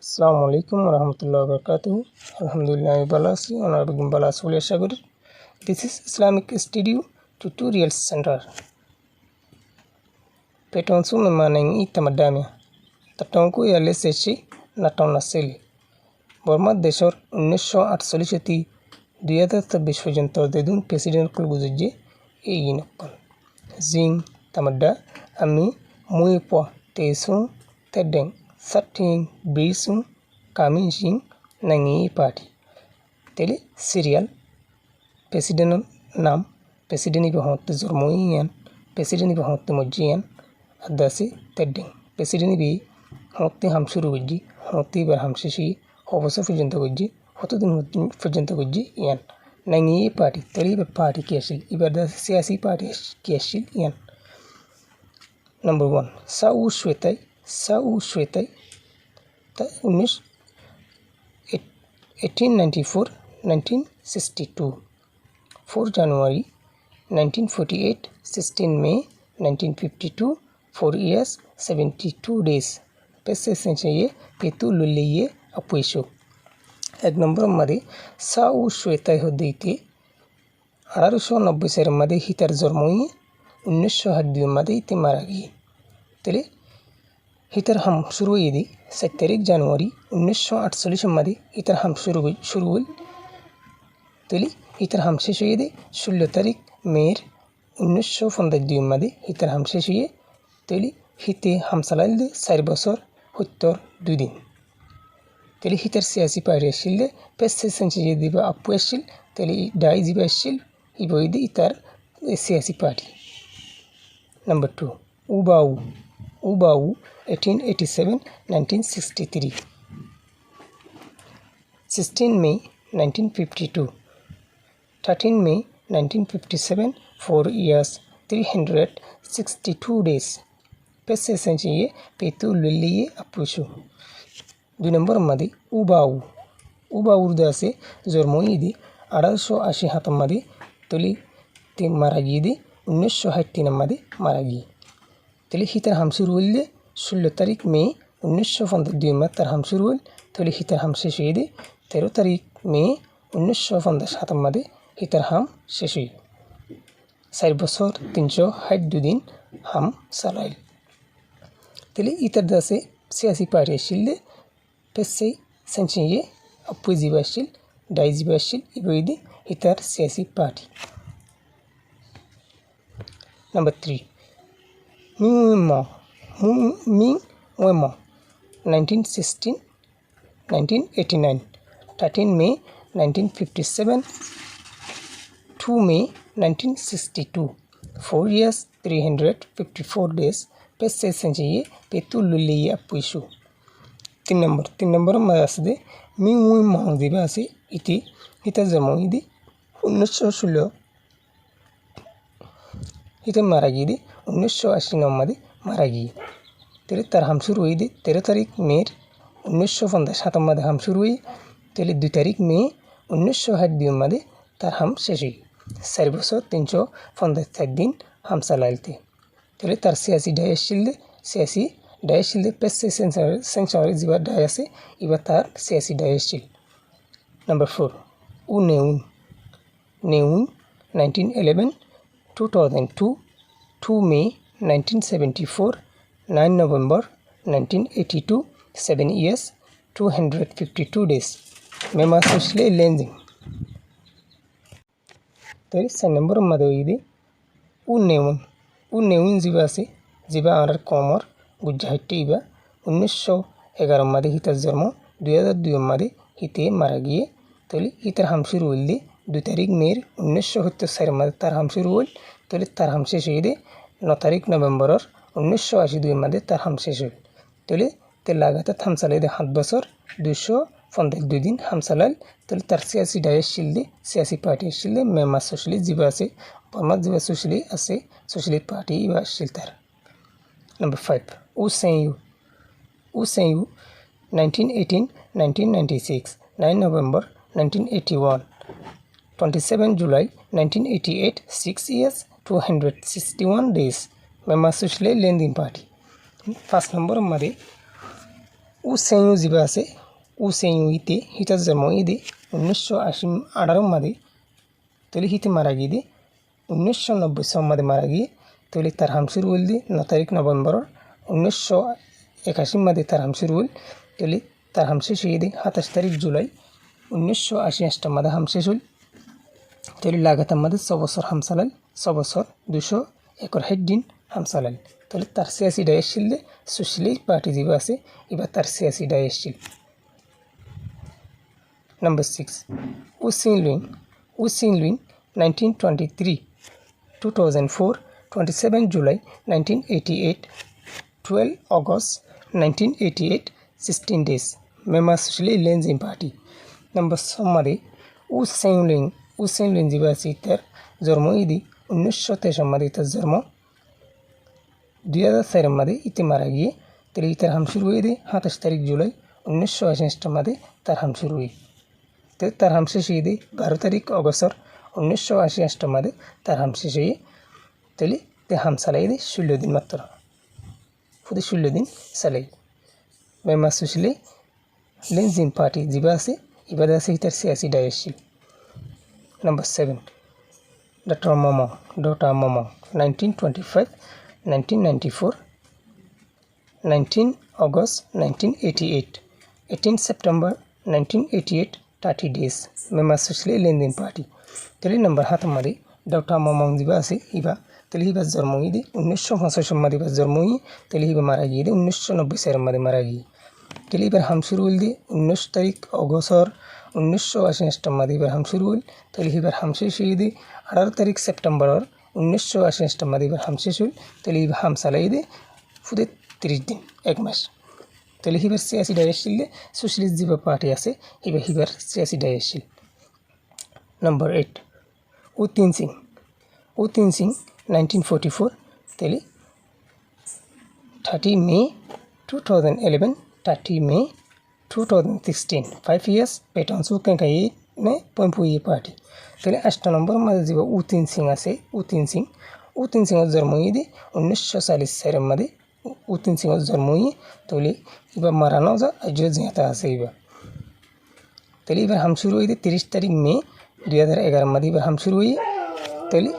আসসালামু আলাইকুম রহমতুল্লাহ বরকাতুহু। আলহামদুলিল্লাহ আমি ভালো আছি, ওনার বেগম ভালো আছে বলে আশা করি। This is Islamic studio tutorials center পেটনসু মেমানেং ই tamadamia তাটংকু ইয়ালে সেচি নাটন নাসেলি বর্মা দেশর 1948 2024 পর্যন্ত দেদুন প্রেসিডেন্ট কুলগুজে এই ইনকন জিং তামাডা আমি মুইপ তেসুং তেডেং সাটিং ব্রিসুং কামিং নাঙ্গি পার্টি তেলে সিরিয়াল প্রেসিডেন্ট নাম প্রেসিডেন্ট ইবে হতে জন্মইয়ান প্রেসিডেন্ট ইবে হতে মজিয়ান আদাসি তেডেং প্রেসিডেন্ট ইবে হতে হাম শুরু গজি হতে বার হাম শেষি অবসর পর্যন্ত গজি কতদিন পর্যন্ত গজি ইয়ান নাঙ্গি পার্টি তেলে ইবে পার্টি কি আসিল ইবার দা সিয়াসি পার্টি কি আসিল ইয়ান नंबर 1 साउ श्वेताई 1894-1962 4 January 1948 16 May 1952 4 years 72 days पैसे सेंचुरी पेतु लुलिये अपुइशो एक नंबर मरे साउ श्वेताई हो देते 1890 से मदे हितर जर्मनी 1902 मध्ये ते मारा गई तेले हितर हम शुरू हुई 7 জানুয়ারি 1948 मध्ये हितर हम शुरू हुई तेले हितर हम शेष हुई 16 मे 1952 मध्ये हितर हम शेष हुई तेले हिते हम चलाइल 4 বছর 72 दिन तेले हितर सियासी पार्टी आसिल पेसे सेंचुरी दिबा अपु आसिल तेले डाई जिबा आसिल इबोइदे इतार सियासी party Number 2 Ubau 1887-1963 16 May 1952 13 May 1957 4 years 362 days पैसे सेंचुरी पेतु लुलिये अपुशु 2 नंबर मध्ये उबाऊ दासे जर्मनी 1880 हातम मध्ये तोली ते मारा गई 1960 मध्ये मारा गई तेले हितर हम शुरू हुई 16 मे 1952 में तर हम शुरू हुई तेले हितर हम शेष हुई 13 मे 1950 मध्ये हितर हम शेष हुई 4 বছর 362 दिन हम चलाइल तेले इतर दासे सियासी पार्टी आसिल पेसे सेंचुरी अपु जिबा आसिल डाई जिबा आसिल इबोइदे हितर सियासी party Number 3 Ming Wema 1989 13 May 1957 2 May 1962 4 years 354 days पैसे सेंचुरी पेतु लुलिये अपुइशु 3 नंबर में आसदे मिंग वेमा दिबा आसे इति हिता जर्मनी 1916 हिते मारा गई 1980 मध्ये मारा गई तेरे तर हम शुरू हुई 13 मे 1957 मध्ये हम शुरू हुई तेले 2 मे 1962 मध्ये तर हम शेष हुई 4 বছর 350 दिन हम चलाइलते तेले तर सियासी डायशिल्ड पेसे सेंचुरी जिबा डाय आसे इबा तार सियासी डायशिल्ड Number 4 नेउन 1911 2002 2 May 1974 9 November 1982 7 years 252 days मेमा सोशले लेंजिंग तेरे 6 नंबर मध्ये इदे नेउन जिबा आर कमर गुजहाटी इबा 1911 मध्ये हितर जन्म 2002 मध्ये हिते मारा गई तेले हितर हम शुरू हुई 2 मे 1974 मध्ये तर हम शुरू हुई तेले तर हम शेष हुई 9 नवेम्बर 1982 मध्ये तर हम शेष हुई तेले ते लगातार हम चलाइल 7 বছর 252 दिन हम चलाइल तेले तर सियासी डायशिल सियासी पार्टी आसिल मेमा सोशली जिबा आसे बर्मा जिबा सोशली आसे सोशली पार्टी इबा आसिल तार Number 5 Usenyu 1918-1996 9 November 1981 27 July 1988 6 years 261 days मेमा सोशले लेंदिन पार्टी 1 नंबर मध्ये উ সেয়ু যিবা আছে উ সেয়ু ইতে হিতা জন্ম ইদে 1918 মাদে তলি হিতে মারা গিয়ে 1990 সন মাদে মারা গিয়ে তলি তার হামসুর উল দি 9 তারিখ নভেম্বর 1981 মাদে তার হামসুর উল তলি তার হামসে শহীদে 27 তারিখ জুলাই 1988 মাদে হামসে শুল তলি লাগাতার মাদে 6 বছর হামসালাল 6 বছর 261 দিন হামসালাল তলি তার সিয়াসি ডায়েশিল দে সোশ্যালিস্ট পার্টি যিবা আছে এবার তার সিয়াসি ডায়েশিল। Number 6. Wu Xinlin 1923 2004 27 July 1988 12 August 1988 16 days Member Socialist Lensing Party. Number Somari Wu Xinlin যিবা আছে তার জন্ম ইদি 1923 মাদে তার জন্ম 2004 মাদে ইতে মারা গিয়ে তেলি তার হাম শুরু হয়ে 27 তারিখ জুলাই 1968 মাদে তার হাম শুরু হয়ে তার হামসে শহীদে 12 তারিখ অগস্ট 1988 মাদে তার হামসে শহীদ তেলি তে হাম সালাই দে 16 দিন মাত্র ফুদে 16 দিন সালাই মেমা সুশলে লেনজিন পার্টি যিবা আছে ইবাদা আছে তার সিয়াসি ডায়েশিল। নাম্বার 7 ডক্টর মোমো 1925 1994 19 August 1988 18 September 1988 30 days Member Socialist Lending Party. তেলি নম্বর হাত মাদে ডক্টর মোমো যিবা আছে ইবা তেলি হিবা জন্ম ইদে 1965 মাদে জন্ম ই তেলি হিবা মারা গিয়ে 1990 সালের মাদে মারা গিয়ে তেলি এবার হাম শুরু হল 19 তারিখ অগস্ট 1968 মাদে এবার হাম শুরু হল তেলি হিবার হাম শেষ হয়ে 18 তারিখ সেপ্টেম্বর 1968 মাদে এবার হাম শেষ হল তেলি হিবা হাম চালাই ফুদে 30 দিন 1 মাস তেলি হিবার সিয়াসি ডায়েশিল সোশ্যালিস্ট যিবা পার্টি আছে হিবার সিয়াসি ডায়েশিল। নাম্বার 8 উ তিন সিং 1944 তেলি 30 May 2011 30 May 2016 5 years Patton Suken কাই নে পম্পুই পার্টি তেলি 8 নম্বর মাদে যিবা উ তিন সিং এর জন্ম ইদি 1940 সালের মাদে উ তিন সিং এর জন্ম ই তেলি ইবা মারানো যা আজও জিয়াতা আছে ইবা তেলি এবার হাম শুরু হইতে 30 তারিখ মে 2011 মাদে এবার হাম শুরু হই তেলি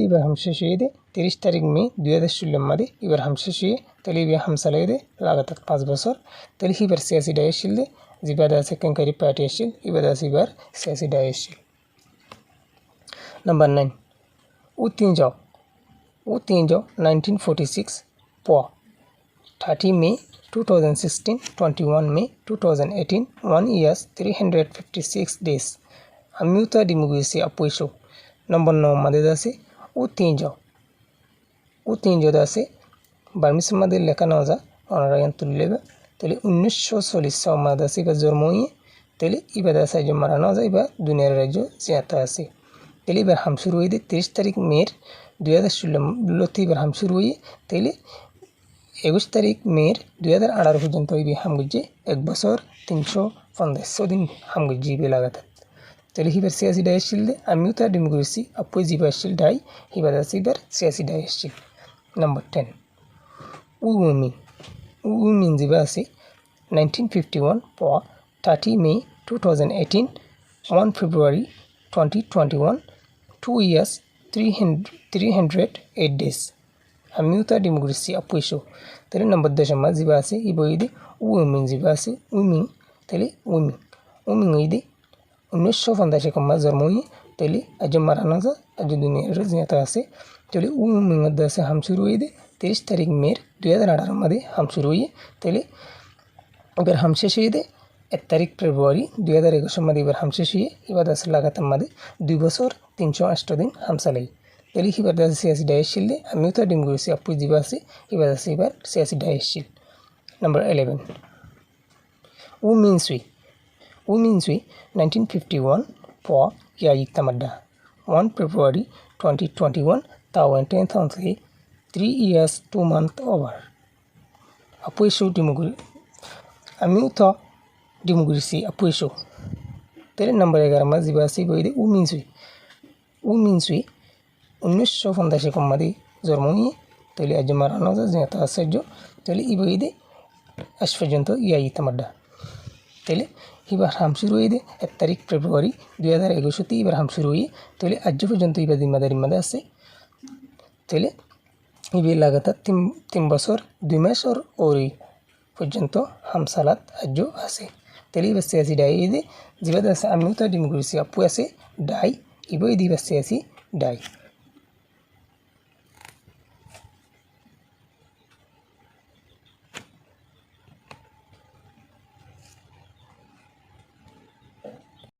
এবার হাম শেষ হয়ে 30 তারিখ মে 2016 মাদে এবার হাম শেষ হয়ে তেলি এবার হাম চালাই লাগাতার 5 বছর তেলি এবার সিয়াসি ডায়েশিল যিবাদা আছে কেঙ্কারি পার্টি আসিল এবার আছে এবার সিয়াসি ডায়েশিল। নাম্বার 9 উ তিনজাও 1946 প 30 May 2016 21 May 2018 1 years 356 days Amyuta Democracy Apoiso. Number 9 মাদে আছে উ তিনজাও আছে বার্মিস মাদে লেখা না যা অনারায়ণ তুললেবে তেলি 1940 সাল মাদে আছে বা জন্ম হয়ে তেলি ইবাদ আছে যে মারা না যায় বা দুনিয়ার রাজ্য জিয়াতা আছে তেলি এবার হাম শুরু হয়ে 30 তারিখ মের 2016 লতি এবার হাম শুরু হয়ে তেলি 21 তারিখ মের 2018 পর্যন্ত ইবি হাম গুজে 1 বছর 315 দিন হাম গুজি বে লাগাতার তেলি হিবার সিয়াসি ডায়েশিল আমিউতা ডেমোক্রেসি আপই জিবাশিল ডাই হিবার আছে এবার সিয়াসি ডায়েশিল। নাম্বার 10 উইমিন যিবা আছে 1951 প 30 May 2018 1 February 2021 2 years 308 days Amyuta Democracy Apoiso. তেলি নম্বর 10 মা যিবা আছে ই বইদি উইমিন যিবা আছে উইমিন ইদি 1950 কম জন্ম হই তেলি আজ মারানো যা আজ দুনিয়ার জিয়াতা আছে তেলি উইমিন মধ্যে আছে হাম শুরু হই 30 তারিখ মের 2018 মাদে হাম শুরু হই তেলি এবার হাম শেষ হই 1 তারিখ ফেব্রুয়ারি 2021 মাদে এবার হাম শেষ হই এবার আছে লাগাতার মাদে 2 বছর 308 দিন হাম চালাই তেলি হিবার আছে সিয়াসি ডায়েশিল আমিউতা ডেমোক্রেসি আপই যিবা আছে এবার আছে এবার সিয়াসি ডায়েশিল। নাম্বার 11 উমিনসুই 1951 প ইয়াইক তামাড্ডা 1 February 2021 Tawan 10th 3 years 2 months over Apoiso Democracy Amyuta Democracy Apoiso. তেলি নম্বর 11 মা যিবা আছে বইদি উমিনসুই 1950 কম মাদে জন্ম হই toli ajo maranoza zingata asajo toli ibo ide ashfajanto yai tamadda toli ibar ham শুরু হইদে 1 তারিখ ফেব্রুয়ারি 2021 তে ইবার হাম শুরু হই তলে আজ পর্যন্ত ইবা জিম্মাদারি মধ্যে আছে তলে ইবে লাগাতার 3 বছর 2 মাস ওই পর্যন্ত হাম সালাত আজ আছে তলে ইবা সিয়াসি ডাই ইদে জিবাদ আছে আমি তো ডিম করেছি আপু আছে ডাই ইবো ইদি বাসে আছে ডাই